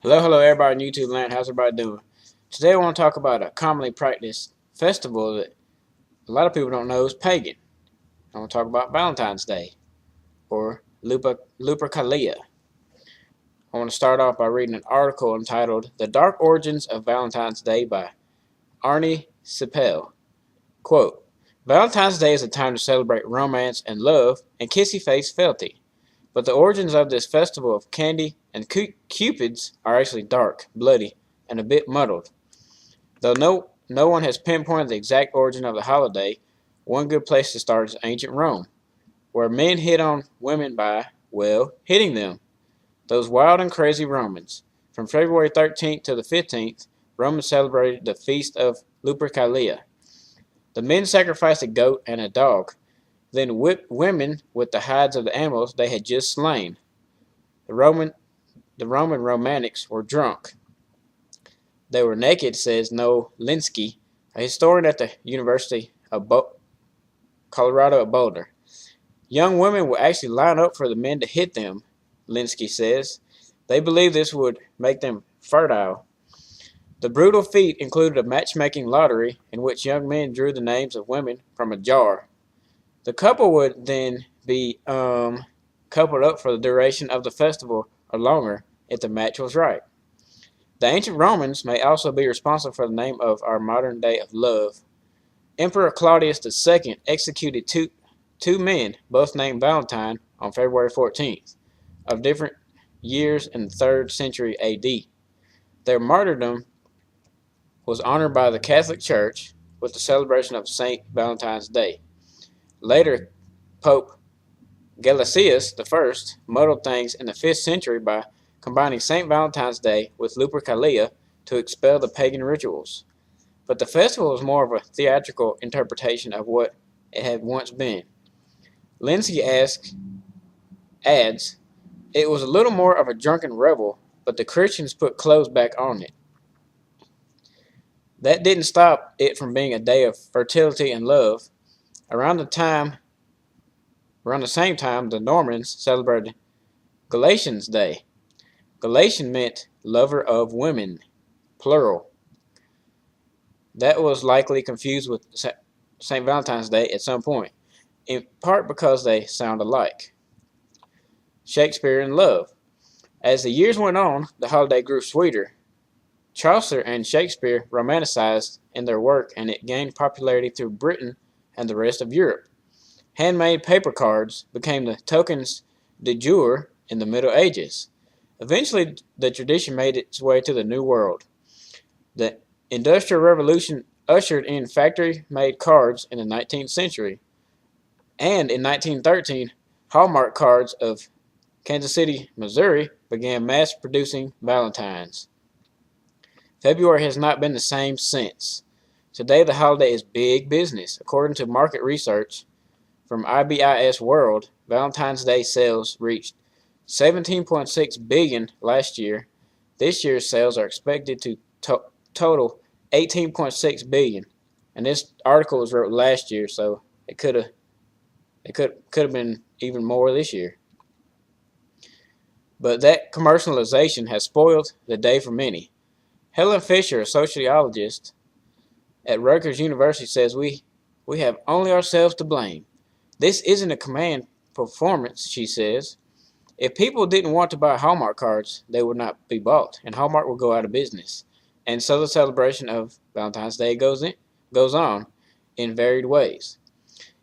Hello everybody on YouTube land. How's everybody doing? Today I want to talk about a commonly practiced festival that a lot of people don't know is pagan. I want to talk about Valentine's Day, or Lupercalia. I want to start off by reading an article entitled "The Dark Origins of Valentine's Day" by Arnie Sipel. Quote, Valentine's Day is a time to celebrate romance and love and kissy-face fealty. But the origins of this festival of candy and cupids are actually dark, bloody, and a bit muddled. Though no one has pinpointed the exact origin of the holiday, one good place to start is ancient Rome, where men hit on women by, well, hitting them. Those wild and crazy Romans. From February 13th to the 15th, Romans celebrated the feast of Lupercalia. The men sacrificed a goat and a dog, then whipped women with the hides of the animals they had just slain. The Roman romantics were drunk. They were naked, says Noel Linsky, a historian at the University of Colorado at Boulder. Young women would actually line up for the men to hit them, Linsky says. They believed this would make them fertile. The brutal feat included a matchmaking lottery in which young men drew the names of women from a jar. The couple would then be coupled up for the duration of the festival or longer if the match was right. The ancient Romans may also be responsible for the name of our modern day of love. Emperor Claudius II executed two men, both named Valentine, on February 14th, of different years in the 3rd century AD. Their martyrdom was honored by the Catholic Church with the celebration of St. Valentine's Day. Later, Pope Gelasius I muddled things in the 5th century by combining St. Valentine's Day with Lupercalia to expel the pagan rituals. But the festival was more of a theatrical interpretation of what it had once been. Linsky adds, it was a little more of a drunken revel, but the Christians put clothes back on it. That didn't stop it from being a day of fertility and love. Around the same time, the Normans celebrated Galatians Day. Galatian meant lover of women, plural. That was likely confused with St. Valentine's Day at some point, in part because they sound alike. Shakespeare in love. As the years went on, the holiday grew sweeter. Chaucer and Shakespeare romanticized in their work, and it gained popularity through Britain and the rest of Europe. Handmade paper cards became the tokens de jour in the Middle Ages. Eventually, the tradition made its way to the New World. The Industrial Revolution ushered in factory-made cards in the 19th century, and in 1913, Hallmark cards of Kansas City, Missouri began mass-producing Valentines. February has not been the same since. Today, the holiday is big business. According to market research from IBIS World, Valentine's Day sales reached 17.6 billion last year. This year's sales are expected to total 18.6 billion. And this article was wrote last year, so it could have been even more this year. But that commercialization has spoiled the day for many. Helen Fisher, a sociologist at Rutgers University, says we have only ourselves to blame. This isn't a command performance, she says. If people didn't want to buy Hallmark cards, they would not be bought, and Hallmark will go out of business. And so the celebration of Valentine's Day goes on in varied ways.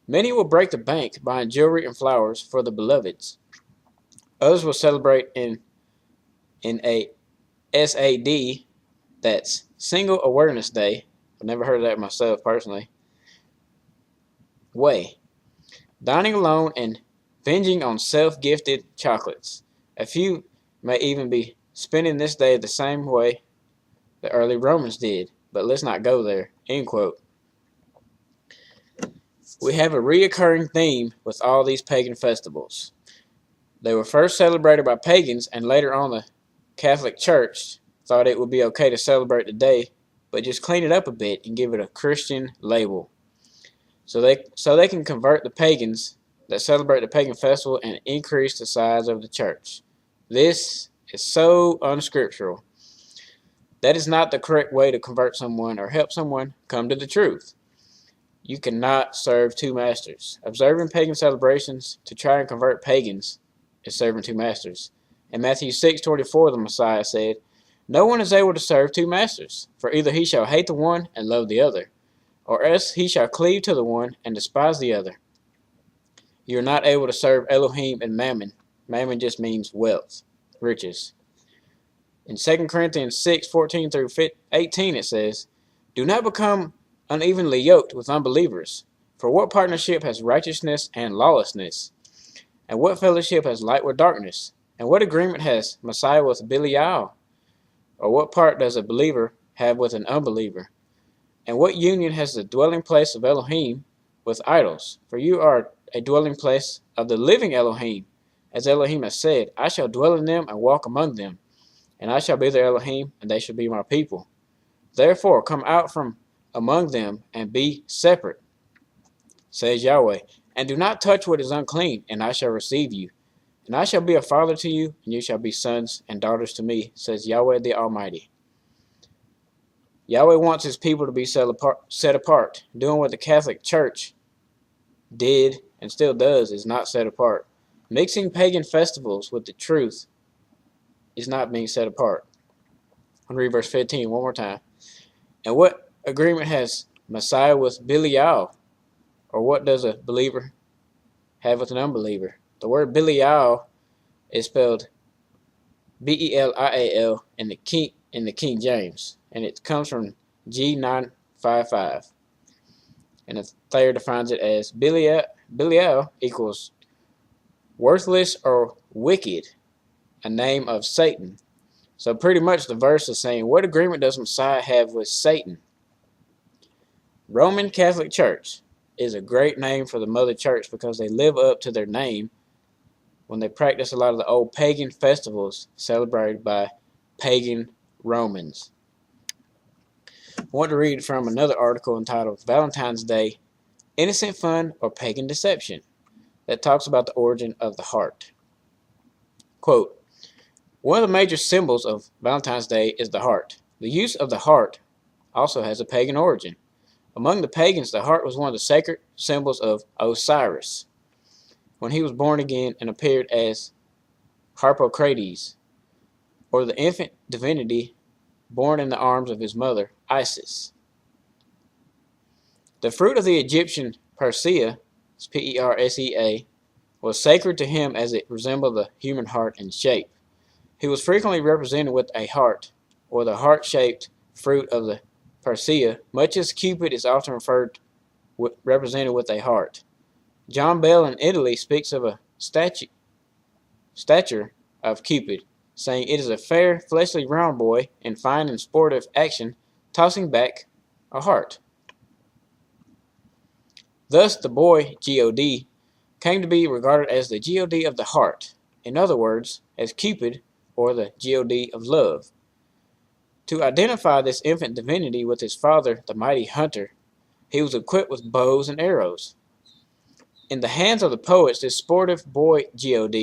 Many will break the bank buying jewelry and flowers for the beloveds. Others will celebrate in a SAD, that's Single Awareness Day. I've never heard of that myself personally. Way. Dining alone and binging on self-gifted chocolates. A few may even be spending this day the same way the early Romans did, but let's not go there. End quote. We have a reoccurring theme with all these pagan festivals. They were first celebrated by pagans, and later on the Catholic Church thought it would be okay to celebrate the day, but just clean it up a bit and give it a Christian label. So they can convert the pagans that celebrate the pagan festival and increase the size of the church. This is so unscriptural. That is not the correct way to convert someone or help someone come to the truth. You cannot serve two masters. Observing pagan celebrations to try and convert pagans is serving two masters. In Matthew 6:24, the Messiah said, "No one is able to serve two masters, for either he shall hate the one and love the other, or else he shall cleave to the one and despise the other." You are not able to serve Elohim and Mammon. Mammon just means wealth, riches. In 2 Corinthians 6:14 through 18, it says, "Do not become unevenly yoked with unbelievers. For what partnership has righteousness and lawlessness? And what fellowship has light with darkness? And what agreement has Messiah with Belial? Or what part does a believer have with an unbeliever? And what union has the dwelling place of Elohim with idols? For you are a dwelling place of the living Elohim. As Elohim has said, I shall dwell in them and walk among them, and I shall be their Elohim, and they shall be my people. Therefore come out from among them and be separate, says Yahweh, and do not touch what is unclean, and I shall receive you. And I shall be a father to you, and you shall be sons and daughters to me, says Yahweh the Almighty." Yahweh wants his people to be set apart. Doing what the Catholic Church did and still does is not set apart. Mixing pagan festivals with the truth is not being set apart. I'm going to read verse 15 one more time. "And what agreement has Messiah with Belial? Or what does a believer have with an unbeliever?" The word Belial is spelled Belial in the King James, and it comes from G955. And the Thayer defines it as Belial equals worthless or wicked, a name of Satan. So pretty much the verse is saying, what agreement does Messiah have with Satan? Roman Catholic Church is a great name for the mother church because they live up to their name when they practice a lot of the old pagan festivals celebrated by pagan Romans. I want to read from another article entitled Valentine's Day, Innocent Fun or Pagan Deception, that talks about the origin of the heart. Quote, "One of the major symbols of Valentine's Day is the heart. The use of the heart also has a pagan origin. Among the pagans, the heart was one of the sacred symbols of Osiris when he was born again and appeared as Harpocrates, or the infant divinity born in the arms of his mother, Isis. The fruit of the Egyptian Persea, Persea, was sacred to him as it resembled the human heart in shape. He was frequently represented with a heart, or the heart-shaped fruit of the Persea, much as Cupid is often represented with a heart. John Bell in Italy speaks of a stature of Cupid, saying it is a fair, fleshly round boy in fine and sportive action, tossing back a heart. Thus the boy, God, came to be regarded as the God of the heart, in other words, as Cupid, or the God of love. To identify this infant divinity with his father, the mighty hunter, he was equipped with bows and arrows. In the hands of the poets, this sportive boy God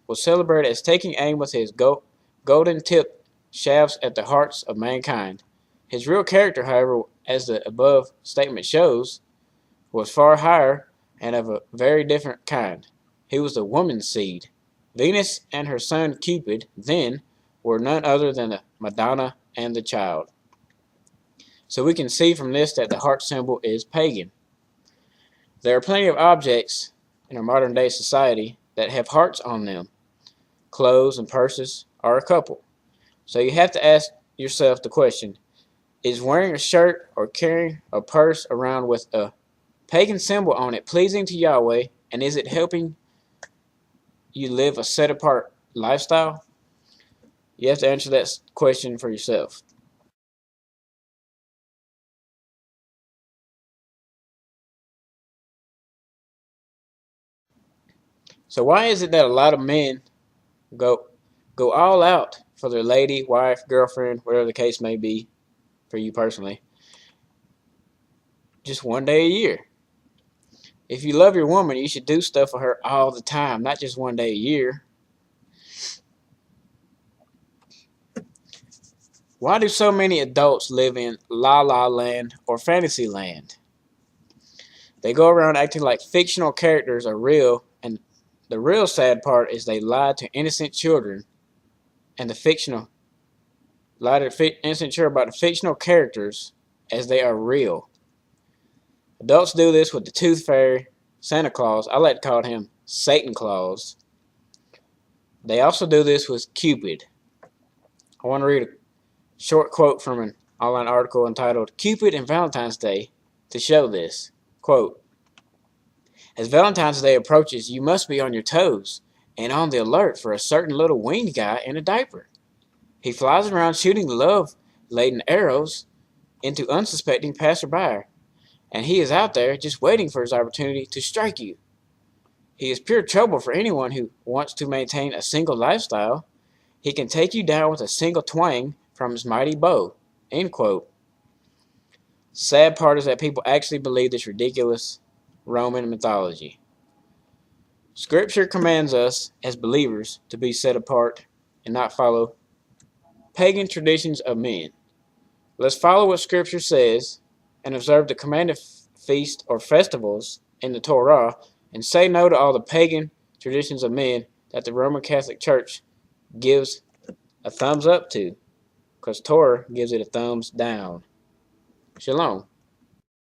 was celebrated as taking aim with his golden-tipped shafts at the hearts of mankind. His real character, however, as the above statement shows, was far higher and of a very different kind. He was the woman's seed. Venus and her son Cupid, then, were none other than the Madonna and the child. So we can see from this that the heart symbol is pagan. There are plenty of objects in our modern day society that have hearts on them. Clothes and purses are a couple. So you have to ask yourself the question, is wearing a shirt or carrying a purse around with a pagan symbol on it pleasing to Yahweh, and is it helping you live a set-apart lifestyle? You have to answer that question for yourself. So why is it that a lot of men go all out for their lady, wife, girlfriend, whatever the case may be for you personally, just one day a year? If you love your woman, you should do stuff for her all the time, not just one day a year. Why do so many adults live in La La Land or Fantasy Land? They go around acting like fictional characters are real, and the real sad part is they lie to innocent children and the fictional lie to innocent children about the fictional characters as they are real. Adults do this with the Tooth Fairy, Santa Claus. I like to call him Satan Claus. They also do this with Cupid. I want to read a short quote from an online article entitled Cupid and Valentine's Day to show this. Quote, as Valentine's Day approaches, you must be on your toes and on the alert for a certain little winged guy in a diaper. He flies around shooting love-laden arrows into unsuspecting passerby, and he is out there just waiting for his opportunity to strike you. He is pure trouble for anyone who wants to maintain a single lifestyle. He can take you down with a single twang from his mighty bow. End quote. Sad part is that people actually believe this ridiculous Roman mythology. Scripture commands us as believers to be set apart and not follow pagan traditions of men. Let's follow what Scripture says and observe the commanded feasts or festivals in the Torah and say no to all the pagan traditions of men that the Roman Catholic Church gives a thumbs up to, because Torah gives it a thumbs down. Shalom.